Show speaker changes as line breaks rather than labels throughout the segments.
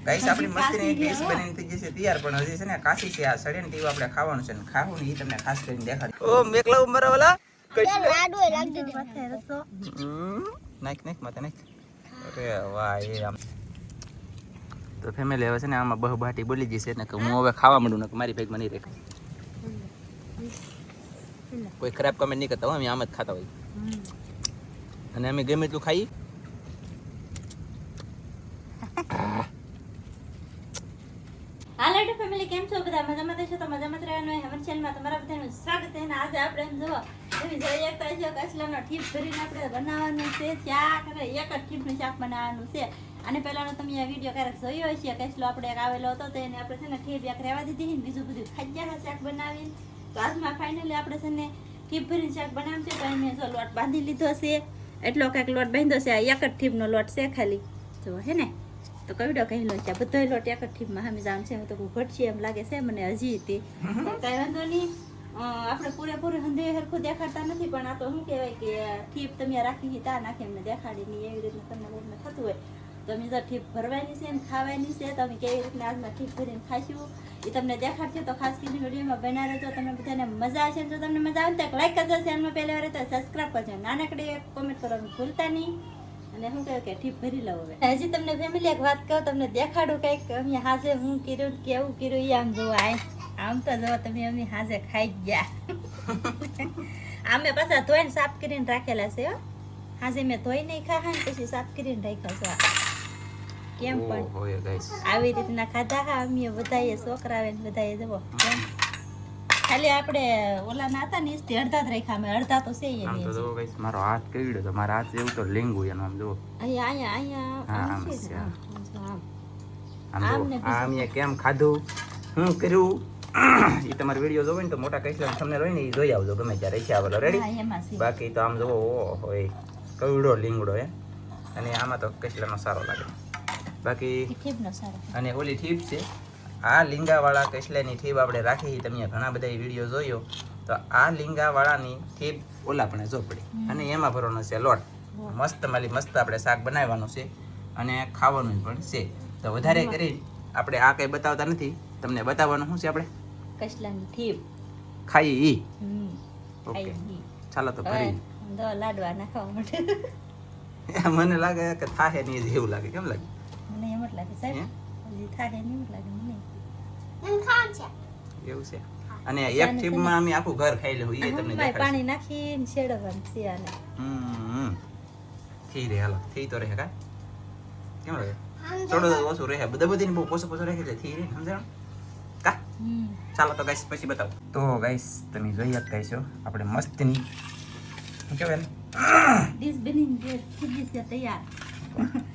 Guys આપણી મસ્તીની dish બનીને થઈ જશે તૈયાર પણ હજી છે ને કાશી છે આ સડે ને ટીવ આપણે ખાવાનું છે ને ખાવું ને ઈ તમને ખાસ કરીને દેખાડી ઓ મેકલા ઉમર વાલા
લાડુ લાગી દીધી માથે રસો
નાખ માથે નાખ અરે વાહ એ આમ તો ફેમિલી હવે છે ને આમાં બહુ બાટી બોલી જશે ને કે હું હવે ખાવા માંડું ને મારી ભેગમાં નહીં રહે કોઈ ખરાબ કમેન્ટ નહીં કરતા અમે આમ જ ખાતા હોય અને અમે ગમે એટલું ખાઈ
હાલો ફેમિલી કેમ છો બધા મજામાં છો તો મજામાં રહેવાનું હોય હમણાં ચેનલમાં તમારા બધાનું સ્વાગત છે અને આજે આપણે એમ જોવો એવી જોઈએ એક છે કસલાનો ઠીપ ભરીને આપણે બનાવવાનું છે શાક અને એક જ ઠીપનું શાક બનાવવાનું છે અને પહેલાનો તમે આ વિડીયો ક્યારેક જોયો હશે કસલો આપણે એક આવેલો હતો તો એને આપણે છે ને ઠીપ એક રહેવા દીધી ને બીજું બધું ખાઈ ગયા શાક બનાવીને તો આજમાં ફાઇનલી આપણે છે ને ઠીપ ભરીને શાક બનાવવાનું છે તો એને જો લોટ બાંધી લીધો છે એટલો કંઈક લોટ બાંધ્યો છે આ એક જ ઠીપનો લોટ છે ખાલી જો હે ને તો કઈડો કહેલો છે બધો લોટ એક જ ઠીપમાં હમી જાણ છે હું તો ઘટશે એમ લાગે છે મને હજી હતી કાંઈ વાંધો નહીં આપણે પૂરેપૂરું હંધે સરખું દેખાડતા નથી પણ આ તો શું કહેવાય કે ઠીપ તમે રાખી તા નાખી એમને દેખાડી નહીં એવી રીતના તમને લોટને થતું હોય તો અમે તો ઠીપ ભરવાની છે ને ખાવાની છે તો અમે કેવી રીતના આજમાં ઠીપ ભરીને ખાઈશું એ તમને દેખાડશે તો ખાસ કરીને વિડીયોમાં બના રહેજો તમને બધાને મજા આવશે જો તમને મજા આવે તો લાઈક કરજો ચેનલમાં પહેલી વાર તો સબસ્ક્રાઈબ કરજો નાનકડી કોમેન્ટ કરવાનું ભૂલતા નહીં અને શું કહ્યું કે ઠીપ ભરી લઉં હવે હજી તમને ફેમિલી એક વાત કહું તમને દેખાડું કંઈક અમે હાજે હું કર્યું કેવું કર્યું એ આમ જોવા આમ તો જો તમે અમે હાજે ખાઈ ગયા આમે પાછા ધોઈને સાફ કરીને રાખેલા છે હો હાજે મેં ધોઈ નહીં ખાવા ને પછી સાફ કરીને રાખ્યા છે કેમ પણ આવી રીતના ખાધા હા અમે બધાએ છોકરા આવે ને બધાએ જવો ખાલી આપણે ઓલા ના હતા ને ઈસ્તી અડધા જ રાખ્યા અમે અડધા તો છે
આમ તો જો ગાઈસ મારો હાથ કેવડો તો મારા હાથ જેવું તો લીંગુ એનો આમ જો આમ કેમ ખાધું હું કર્યું ઈ તમારો વિડિયો જોવો ને તો મોટા કઈસલા તમને રોય ને ઈ જોઈ આવજો ગમે ત્યારે છે આવેલો રેડી બાકી તો આમ જોવો ઓય કેવડો લીંગડો હે અને આમાં તો કઈસલાનો સારો લાગે બાકી
ઠીપનો સારો
અને ઓલી ઠીપ છે આ લીંગાવાળા કસલાની ઠીપ આપણે રાખી તમે ઘણા બધા વિડીયો જોયો તો આ લીંગાવાળાની ઠીપ ઓલા પણ જો પડી અને એમાં ભરવાનો છે લોટ મસ્ત માલી મસ્ત આપણે શાક બનાવવાનું છે અને ખાવાનું પણ છે તો વધારે કરી આપણે આ કંઈ બતાવતા નથી તમને બતાવવાનું શું છે આપણે
કસલાની ઠીપ
ખાઈ ઈ ઓકે ચાલો તો ભરી
દો લાડવા નાખવા માટે
મને લાગે કે થાહે નહીં જેવું લાગે કેમ લાગે
મને એમ જ લાગે સાહેબ થાહે નહીં લાગે મને
એવું છે અને એક ટીપમાં અમે આખું ઘર ખાઈ લેવું એ તમને દેખાડશે
પાણી નાખીને શેડવાનું છે આને
થઈ રહે હાલો થઈ તો રહે કા કેમ રહે થોડું ઓછું રહે બધા બધીને બહુ પોસો પોસો રહે એટલે થઈ રહે સમજાણ કા ચાલો તો ગાઈસ પછી બતાવો તો ગાઈસ તમે જોઈ જ ગાઈસો આપણે મસ્તની શું કહેવાય
ડીશ બનીને થઈ જશે તૈયાર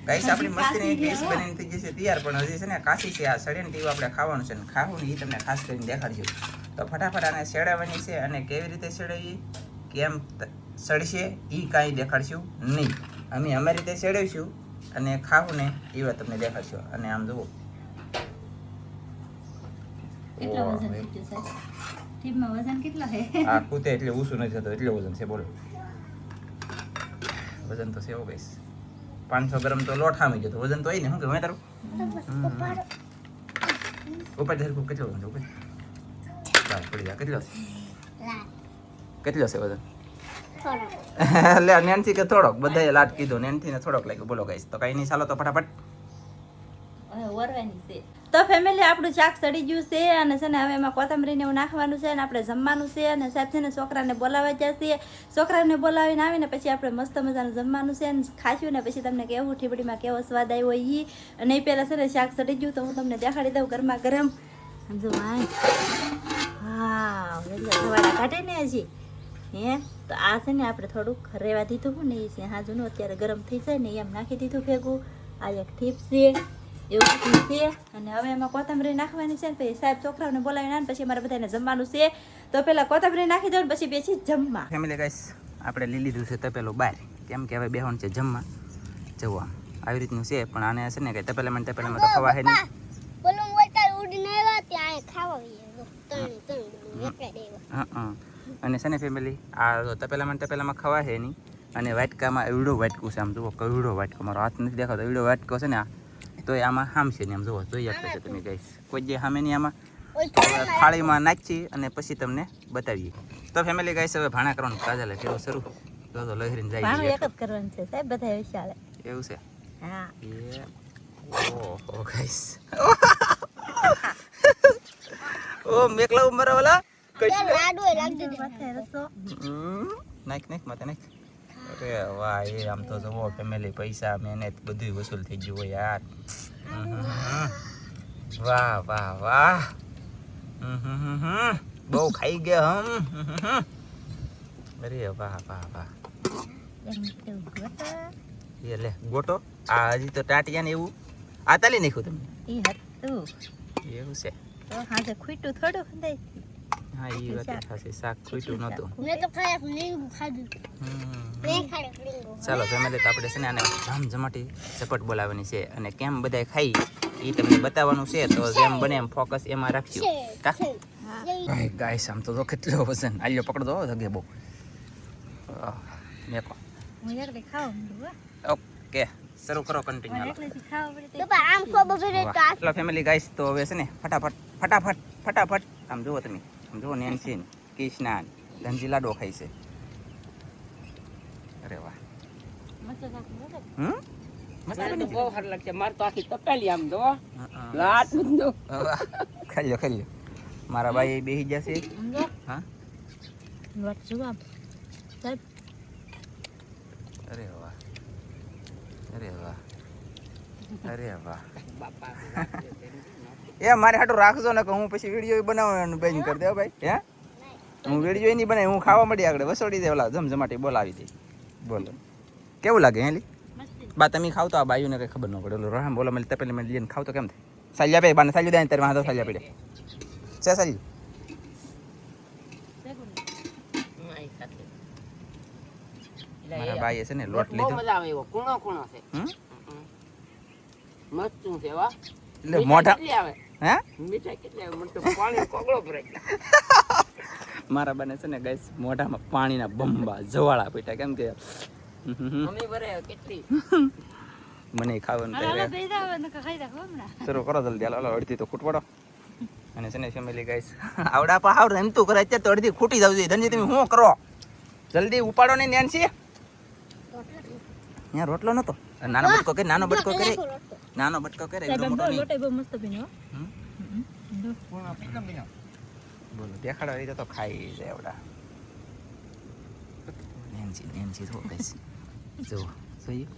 ગાઈસ આપણી મસ્તીની ડીશ બનીને થઈ જશે તૈયાર પણ હજી છે ને કાશી છે આ સડે ને ટીવ આપણે ખાવાનું છે ને ખાવું ને એ તમને ખાસ કરીને દેખાડજો તો ફટાફટ આને સેડાવવાની છે અને કેવી રીતે સેડાવી કેમ સડશે એ કાંઈ દેખાડશું નહીં અમે અમારી રીતે સેડાવીશું અને ખાવું ને એ વાત તમને દેખાડશું અને આમ જુઓ
કેટલો વજન છે સાહેબ ટીપમાં વજન કેટલો છે
આ કૂતે એટલે ઊંચું નથી થતું એટલે વજન છે બોલો વજન તો છે એવું ગાઈસ 500 ગ્રામ તો લોટ ખામી ગયો તો વજન તો હોય ને શું કે મેં તારું ઉપર ધરકું કેટલો વજન ઉપર પડી જા કેટલો છે વજન એટલે નેનથી કે થોડોક બધાએ લાટ કીધું નેનથી ને થોડોક લાગ્યો બોલો ગાઈસ તો કઈ નહીં ચાલો તો ફટાફટ
વરવાની છે તો ફેમિલી આપણું શાક સડી ગયું છે અને છે ને હવે એમાં કોથમરીને એવું નાખવાનું છે અને આપણે જમવાનું છે અને સાહેબ છે ને છોકરાને બોલાવવા જશે છોકરાને બોલાવીને આવીને પછી આપણે મસ્ત મજાનું જમવાનું છે અને ખાશું ને પછી તમને કેવું ઠીબડીમાં કેવો સ્વાદ આવ્યો એ અને એ પહેલાં છે ને શાક સડી ગયું તો હું તમને દેખાડી દઉં ગરમા ગરમ જો હા સવાડા કાઢે ને હજી હે તો આ છે ને આપણે થોડુંક રેવા દીધું હોય ને એ છે હાજુનું અત્યારે ગરમ થઈ જાય ને એમ નાખી દીધું ભેગું આ એક ઠીપ છે એવું છે અને હવે એમાં કોથમરી નાખવાની છે ને પછી સાહેબ છોકરાઓને બોલાવીને આવે પછી અમારે બધાને જમવાનું છે તો પહેલાં કોથમરી નાખી દો ને પછી બેસી જમવા
ફેમિલી ગાઈસ આપણે લઈ લીધું છે તપેલું બહાર કેમ કે હવે બેહવાનું છે જમવા જવા આવી રીતનું છે પણ આને છે ને કે તપેલામાં તો ખવા હે નહીં
બોલું બોલતા ઉડીને આવ્યા ત્યાં ખાવા
અને છે ને ફેમિલી આ તપેલામાં ખવા હે નહીં અને વાટકામાં એવડો વાટકું છે આમ જુઓ કવડો વાટકો મારો હાથ નથી દેખાતો એવડો વાટકો છે ને આ તોય આમાં હામ છે ને એમ જોવો જોઈ આપતા છે તમે ગાઈસ કોઈ જે સામે નહીં આમાં થાળીમાં નાખી અને પછી તમને બતાવીએ તો ફેમિલી ગાઈસ હવે ભાણા કરવાનું કાજલ કેવું શરૂ તો લહેરીને જાય
ભાણું એક જ કરવાનું છે સાહેબ બધા વિશાળે
એવું છે
હા
ઓહો ગાઈસ ઓ મેકલા ઉમર વાલા નાખ નાખ અરે વાહ એ આમ તો જુઓ ફેમિલી પૈસા મહેનત બધું વસૂલ થઈ ગયું હોય યાર વાહ વાહ વાહ બહુ ખાઈ ગયા અરે વાહ વાહ વાહ એ લે ગોટો આ હજી તો ટાટિયા ને એવું આ તાલી નાખ્યું તમે એવું છે
તો હાજે ખૂટ્યું થોડું ખંદાય
હા એ વાત સાચી શાક ખૂટ્યું નહોતું
મેં તો ખાયા લીંબુ ખાધું મેં ખાડે લીંબુ
ચાલો ફેમિલી તો આપણે છે ને આને જમજમાટી ઝપટ બોલાવવાની છે અને કેમ બધાય ખાઈ એ તમને બતાવવાનું છે તો જેમ બને એમ ફોકસ એમાં રાખજો ભાઈ ગાઈસ આમ તો જો કેટલો વજન આલ્યો પકડો જગે બહુ મેકો
હું એકલી ખાવું
ઓકે શરૂ કરો કન્ટિન્યુ
એકલીથી ખાવું પડે
તો આમ કો બગડે તો આ
ચાલો ફેમિલી ગાઈસ તો હવે છે ને ફટાફટ આમ જુઓ તમે આમ જુઓ નેન્સી કિશના ધનજી લાડો ખાઈ છે અરે વાહ
મસ્ત શાક બને.
મસ્ત
મને તો
બની
બહુ સારું લાગશે મારે તો આખી તપેલી આમ જો
હા
લાટ બધું
ખાઈ લો મારા ભાઈ બેસી જશે
સમજો
હા
વાત જવાબ સાહેબ
અરે વાહ અરે વાહ અરે વાહ
બાપા
એ મારે હાટું રાખજો ને કે હું પછી વિડીયો બનાવવાનું બેન કરી દે ભાઈ હે હું વિડીયો નહીં બનાવી હું ખાવા મળી આગળ વસોડી દે ઓલા જમજમાટી બોલાવી દે બોલો કેવું લાગે હેલી
મસ્તી
બા તમે ખાવ તો આ બાયુને કઈ ખબર ન પડે ઓલો રામ બોલો મેં તપેલી મેં લઈને ખાવ તો કેમ થાય સાલ્યા ભાઈ બાને સાલ્યું દે તારે વાંધો સાલ્યા પડે છે સાલ્યું
ભેગું
મારી સાથે
મારા ભાઈએ છે ને લોટ
બહુ
લીધો
મજા આવે એવો કૂણો છે
હમ
મસ્ત છે વા
એટલે મોઢા
કેટલી આવે
હે
મીઠાઈ કેટલી આવે મને તો પાણી કોગળો ભરાઈ ગયો
મારા બાને છે ને ગાઈસ મોઢામાં પાણીના બંબા જવાળા પીટા કેમ કે
મમ્મી ભરે કેટલી
મને ખાવાનું
હાલો
થાય
બે દાવ ને ખાઈ રાખો હમણાં
શરૂ કરો જલ્દી હાલો અડધી તો ખૂટ પડો અને છે ને ફેમિલી ગાઈસ આવડા પા હાવ એમ તો કરે અત્યારે તો અડધી ખૂટી જાવ જોઈએ ધનજી તમે શું કરો જલ્દી ઉપાડો ને નેન્સી ત્યાં રોટલો નતો નાનો બટકો કરે નાનો બટકો કરે
સાહેબ
એવડો
આમ
મોટો
તો
નહીં
લોટે બહુ મસ્ત બન્યો
હમ?
કૂણો કેટલો બન્યો
બોલો દેખાડવા રીતે તો ખાઈ જાય એવડા નેન્સી થો ગાઈસ જો જોયું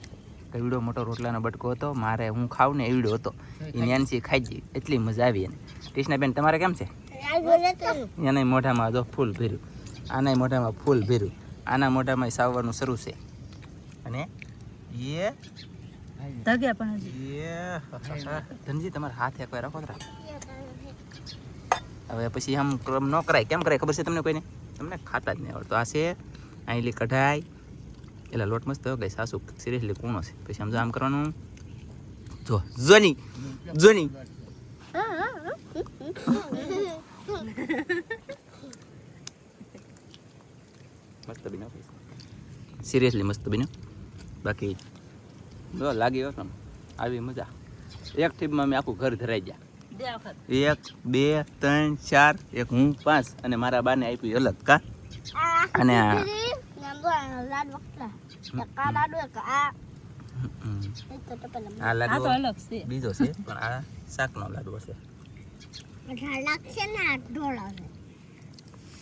કેવડો મોટો રોટલાનો બટકો હતો મારે હું ખાવ ને એવડો હતો એ નેન્સી ખાઈ ગઈ એટલી મજા આવી એને કૃષ્ણાબેન તમારે કેમ છે
લાલ બોલે તો
એના મોઢામાં જો ફૂલ ભર્યું આના મોઢામાં ફૂલ ભર્યું આના મોઢામાં સાવવાનું શરૂ છે અને એ
ધગ્યા પણ હજી
ધનજી તમારે હાથ એક વાર રાખો જરા. હવે પછી આમ ક્રમ ન કરાય કેમ કરાય ખબર છે તમને કોઈને તમને ખાતા જ નહીં આવડતું આ છે આઈલી કઢાઈ એટલે લોટ મસ્ત ગઈ સાસુ સિરિયસલી કૂણો છે પછી આમ જો આમ કરવાનું જો જોની મસ્ત બન્યો સિરિયસલી મસ્ત બન્યો બાકી જો લાગી હોય ને આવી મજા એક ટીપમાં મેં આખું ઘર ધરાઈ ગયા
બે વખત
1 2 3 4 એક હું 5 અને મારા બાને આપી અલગ કા અને આ
નામો લાડ વખતા કા લાડુ કા આ તો પેલા
આ
આ તો
લાડવો
અલગ છે
બીજો છે પણ આ શાકનો લાડવો છે
મઠા લાગશે ને આ ઢોળા છે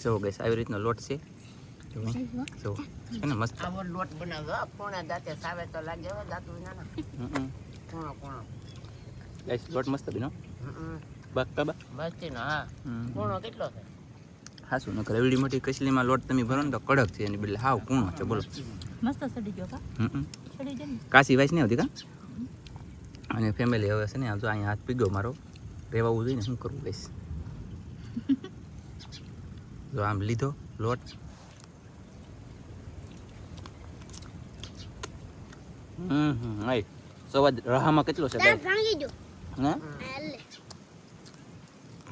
જો ગઈસ આવી રીતનો લોટ છે જો છે ને મસ્ત
આવો લોટ બનાવ્યો કોણા દાંતે સાવે તો લાગે હો દાંતું નાના કોણો
ગઈસ લોટ મસ્ત બન્યો બક્કા
મસ્તી નો હા કોણો કેટલો છે
હાસુ ન કરે એવડી મોટી કસલીમાં લોટ તમે ભરો ને તો કડક છે એની બદલે હાવ કૂણો છે બોલો
મસ્ત સડી ગયો કા સડી જાય ને
કાશી વાઈસ નહીં આવતી કા અને ફેમિલી હવે છે ને આમ જો અહીંયા હાથ પીગો મારો રહેવાવું જોઈએ ને શું કરવું ગઈશ જો આમ લીધો લોટ આય સવાદ રહામાં કેટલો છે
દાંત
ગાય
ભાંગી જો
હે
આલે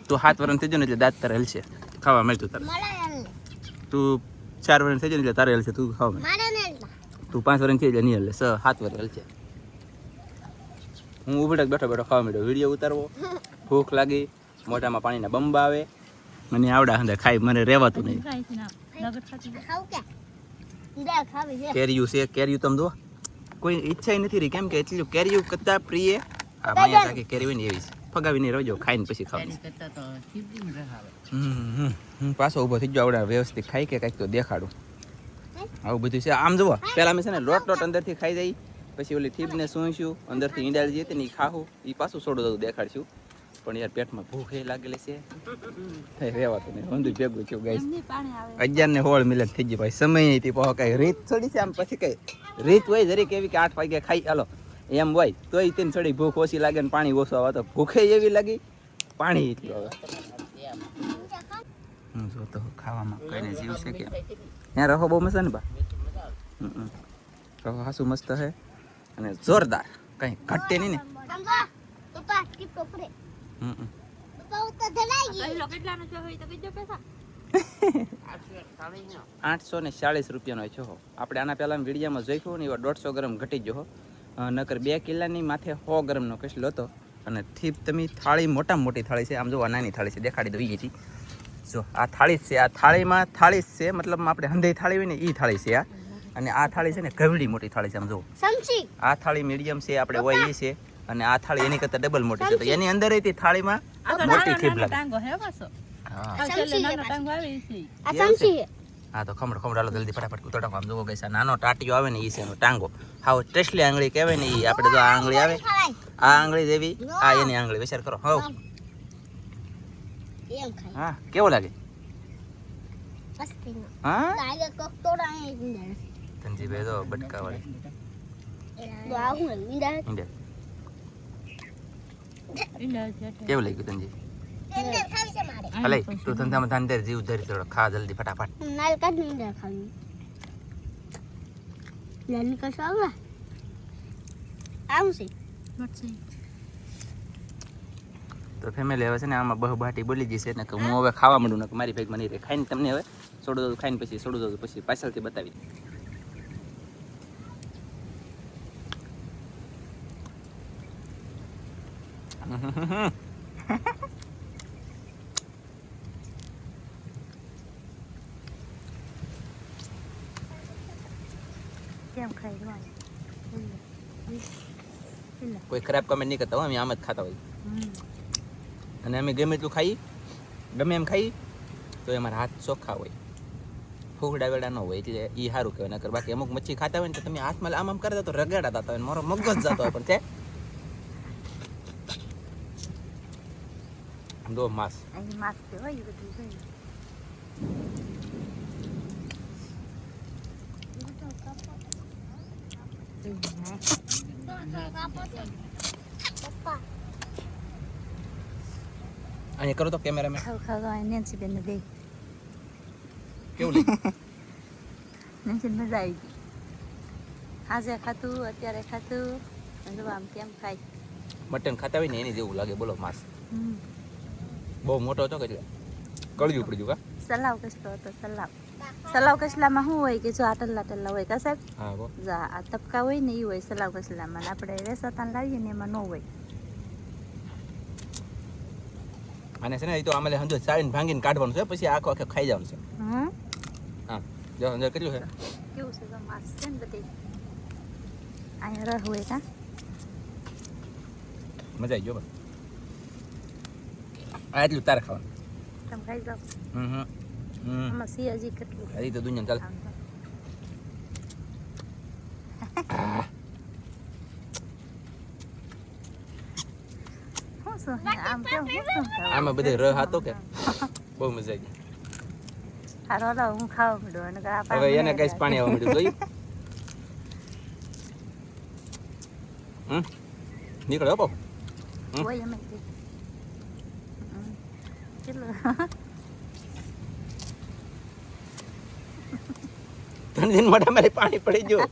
તું 7 વર્ષ થઈ જાય ને એટલે દાંત તારે હલશે ખાવા મળતું તારે
મળે આલે
તું 4 વર્ષ થઈ જાય ને એટલે તારે હલશે તું ખાવા મળે
મારે ને
તું 5 વર્ષ થઈ જાય નહીં હલે 7 વર્ષ હલશે હું ઊભી બેઠો બેઠો ખાવા માંડ્યો. વિડીયો ઉતારવો, ભૂખ લાગી, મોઢામાં પાણીના બંબ આવે, મને આવડા હંધે ખાઈ મને રહેવાતું નહીં.
ખાવું કે ઈંડા ખાવી છે
કેરીયું છે, કેરીયું તમે જો કોઈ ઈચ્છા નથી રહી, કેમ કે એટલું કેરીયું કરતા પ્રિય આ માયા તાકી કેરી હોય ને એવી છે. ફગાવીને રહેજો, ખાઈને પછી ખાવાનું.
કરતા તો ઠીક રહાવે.
પાછો ઊભો થઈ ગયો. આવડે વ્યવસ્થિત ખાઈ કે કાંઈક તો દેખાડું. આવું બધું છે. આમ જુઓ, પેલા મેં છે ને લોટ અંદરથી ખાઈ જાય, પછી ઓલી ઠીબને સૂંઈશું, અંદરથી ઈંડાળી જતી ને એ ખાવું, એ પાછું છોડું દઉં દેખાડશું. પણ યાર પેટમાં ભૂખ એ લાગેલી છે, રહેવાતું નહીં. ઊંધું ભેગું થયું ગાઈસ. 11:16 મિનિટ થઈ ગઈ ભાઈ. સમય થી પહોંચ કઈ રીત થોડી છે આમ. પછી કઈ રીત હોય જરીક એવી કે 8 વાગે ખાઈ હાલો એમ હોય તોય તેને થોડી ભૂખ ઓછી લાગે ને પાણી ઓછું આવે. તો ભૂખે એવી લાગી, પાણી એટલું આવે. હું જો તો ખાવામાં કઈને જીવ છે કે ત્યાં રહો બહુ મસ્ત ને બા. રહો હાસું મસ્ત છે અને જોરદાર, કઈ ઘટે નહીં ને.
સમજો પપ્પા ટીપ ટોપરે પપ્પા ઉતા ધલાઈ ગઈ
કેટલાનો છો હોય તો કીજો પૈસા
840 રૂપિયાનો છો. આપણે આના પહેલાં વિડીયામાં જોઈશું ને એવા 150 ગ્રામ ઘટી ગયો. નકર 2 કિલોની માથે 100 ગ્રામનો કસલો હતો. અને થીપ તમે થાળી મોટામાં મોટી થાળી છે. આમ જો આ નાની થાળી છે, દેખાડી દઉં. એ જો આ થાળી છે, આ થાળીમાં થાળી છે, મતલબ આપણે હંધઈ થાળી હોય ને એ થાળી છે આ. અને આ થાળી છે ને ગવડી મોટી થાળી છે. આમ જો
સમજી
આ થાળી મીડિયમ છે, આપણે હોય એ છે. અને આ થાળી એની કરતાં ડબલ મોટી છે. તો એની અંદર હતી થાળીમાં મોટી થીપ લાગે.
ટાંગો હે પાછો
હા
છેલ્લે નાનો ટાંગો આવે છે.
આ સમજી
હા તો ખમડાલો જલ્દી ફટાફટ ઉતરડો. આમ જોવો ગઈશ, આ નાનો ટાટિયો આવે ને એ છે એનો ટાંગો. હાવ ટેસ્ટલી આંગળી કહેવાય ને એ. આપણે જો આ આંગળી આવે, આ આંગળી જેવી આ એની આંગળી. વિચાર કરો. હવ
એમ ખાય
હા કેવો લાગે?
મસ્તી
હા
લાગે કોક તોડા ઈંડા
ધનજીભાઈ તો બટકા વાળી
તો આ હું ઈંડા
ઈંડે.
ઈંડા છે
કેવું લાગ્યું તનજી?
ઈંડા ખાવી છે મારે
ભલે તું ધંધામાં ધન ધર જીવ ધરી થોડો ખા જલ્દી ફટાફટ.
નાલ કાઢ ઈંડા ખાવી લાલી કશો આવે આવું છે
મરચી
તો ફેમિલી હવે છે ને આમાં બહુ બાટી બોલી જશે ને કે હું હવે ખાવા માંડું ને કે મારી ભેગમાં નહીં રહે. ખાઈને તમને હવે છોડું દઉં, ખાઈને પછી છોડું દઉં, પછી પાછળથી બતાવી.
કેમ ખાઈ રહ્યો
કોઈ ખરાબ કમેન્ટ નહીં કરતા હોય, અમે આમ જ ખાતા હોય. અને અમે ગમે એટલું ખાઈ, ગમે એમ ખાઈ તો અમારા હાથ ચોખ્ખા હોય, ફૂગડા વેડા ન હોય. એટલે એ સારું કહેવાય. નકર બાકી અમુક મચ્છી ખાતા હોય ને તો તમે હાથમાં આમ કરતા તો રગડા થતા હોય, મારો મગજ જતો હોય. પણ છે દો માસ
અહીં માસ છે હોય એ બધું જોઈએ.
પપ્પા
અહીંયા કરો તો કેમેરામેન.
ખાવ નેન્સી બેન દે
કેવું લાગ્યું?
નેન્સી મજા આવી ગઈ. આજે ખાતું, અત્યારે ખાતું, જો આમ કેમ ખાય.
મટન ખાતા હોય ને એની જેવું લાગે. બોલો માસ બહુ મોટો હતો કે એટલે કળ્યું પડ્યું કા.
સલાવ કસલો હતો. સલાવ કસલામાં શું હોય કે જો આ ટલ્લા હોય કા સાહેબ.
હા બો
જા આ તબકા હોય ને એ હોય સલાવ કસલામાં. આપણે રેસાતાન લાવીએ ને એમાં ન હોય.
અને છે ને એ તો આમેલે હંજો ચાળીને ભાંગીને કાઢવાનું છે, પછી આખો આખો ખાઈ જવાનું છે. હા જો અંદર કેટલું છે.
કેવું છે તો માસ છે ને બધી. અહીંયા રહ હોય કા.
મજા આવી ગયો બસ. આ એટલું તારે ખાવાનું.
તમે ખાઈ જાઓ. આમાં સિયાજી કેટલું
હજી તો દુનિયા ચાલે.
શું આમ કેમ શું
આમાં બધે રહ હતો કે બહુ મજા આવી.
હારો હાલો હું ખાવા મળ્યો અને આ
હવે એને કઈ પાણી આવવા મળ્યું જોયું. નીકળે હો
હોય અમે કેટલું
ધનજીન મોઢા મારી પાણી પડી ગયું.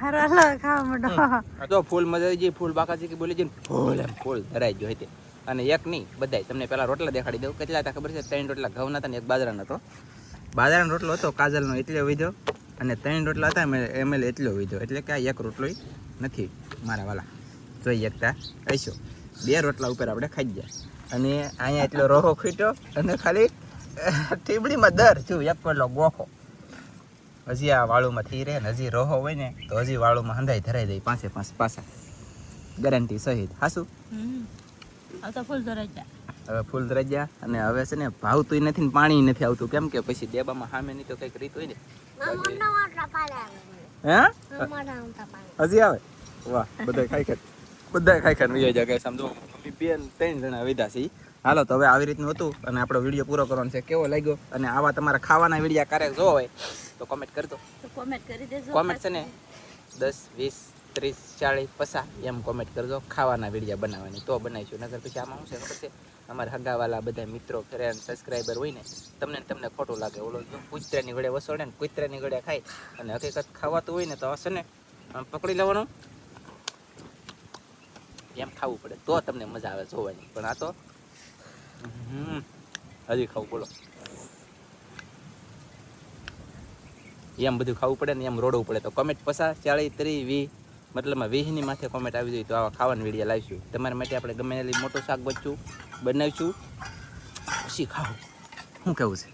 હારો હાલો ખાવા મળ્યો.
તો ફૂલ મજા આવી ગઈ. ફૂલ બાકાજી કે બોલી જઈને ફૂલ એમ ફૂલ ધરાઈ ગયો હતી. અને એક નહીં બધાય. તમને પહેલા રોટલા દેખાડી દઉં. કેટલા હતા ખબર છે? 3 રોટલા ઘઉંના હતા ને 1 બાજરાનો હતો. બાજરાનો રોટલો હતો કાજલનો એટલે વિધો. અને 3 રોટલા હતા એમ એટલો વીધો, એટલે કે આ એક રોટલો નથી મારા વાલા, જોઈ એકતા હશો. 2 રોટલા ઉપર આપણે ખાઈ ગયા. અને અહીંયા એટલો રોહો ખૂટ્યો અને ખાલી ટીબડીમાં દર છું એક પેલો ગોખો. હજી આ વાળુમાં થઈ રહે ને હજી રોહો હોય ને તો હજી વાળુમાં હંધાઈ ધરાઈ દઈ 5 પાસા, ગેરંટી સહિત. હાસું
હવે તો ફૂલ ધરાઈ જાય.
હવે ફૂલ ધરાઈ ગયા અને હવે છે ને ભાવતું નથી ને પાણી નથી આવતું, કેમ કે પછી ડેબામાં સામે નહીં તો કંઈક રીત હોય ને. હે હજી આવે? વાહ, બધા ખાઈ ખાઈને વિજય જાય. સમજો મમ્મી 2-3 જણા વિધા છે. હાલો તો હવે આવી રીતનું હતું અને આપણો વિડીયો પૂરો કરવાનો છે. કેવો લાગ્યો? અને આવા તમારા ખાવાના વિડીયા ક્યારેક જો હોય તો કોમેન્ટ કરજો.
તો કોમેન્ટ કરી દેજો.
કોમેન્ટ છે ને 10, 20, 30, 40, 50 એમ કોમેન્ટ કરજો ખાવાના વિડીયા બનાવવાની, તો બનાવીશું. નગર પછી આમાં શું છે ખબર છે, અમારા હગાવાલા બધા મિત્રો ફ્રેન્ડ સબસ્ક્રાઈબર હોય ને તમને ખોટું લાગે. ઓલો કૂતરાની ગળે વસોડે ને કૂતરાની ગળે ખાય અને હકીકત ખાવાતું હોય ને તો હશે ને આમ પકડી લેવાનું, એમ ખાવું પડે તો તમને મજા આવે જોવાની. પણ આ તો હજી ખાવું, બોલો એમ બધું ખાવું પડે ને એમ રોડવું પડે. તો કોમેન્ટ 50, 40, 30, 20 મતલબમાં 20ની માથે કોમેન્ટ આવી જોઈએ તો આવા ખાવાની વિડીયો લાવીશું તમારા માટે. આપણે ગમે એટલી મોટું શાક બચ્ચું બનાવીશું પછી ખાવું. શું કહેવું છે?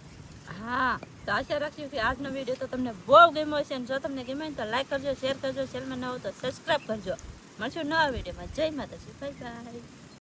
હા, તો આશા રાખ્યું કે આજનો વિડીયો તો તમને બહુ ગમ્યો હશે. અને જો તમને ગમ્યો તો લાઈક કરજો, શેર કરજો, ચેનલમાં ન હોય તો સબસ્ક્રાઈબ કરજો. મળશું નવા વિડીયોમાં. જય માતાજી, બાય બાય.